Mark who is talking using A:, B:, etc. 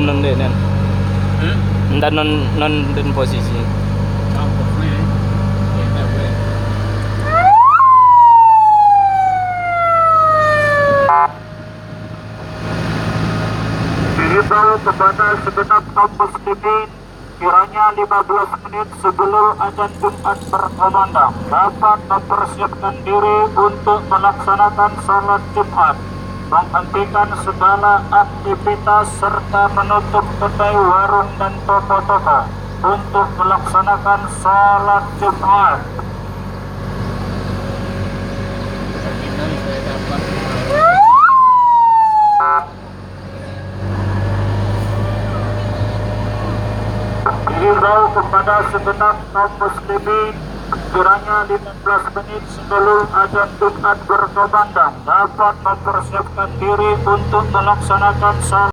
A: nun din yan.
B: Hmm?
A: Nda nun din posisi.
B: Campur nih. Kita boleh.
C: Dihimbau kepada segenap kaum muslimin kiranya 15 menit sebelum azan Jumat berkumandang dapat mempersiapkan diri untuk melaksanakan salat Jumat, menghentikan segala aktivitas serta menutup kedai, warung dan toko-toko untuk melaksanakan salat Jumat.
B: Kemungkinan saya dapat
C: Dihimbau kepada segenap kaum muslimin kiranya 15 menit sebelum azan Jumat berkumandang dapat mempersiapkan diri untuk melaksanakan salat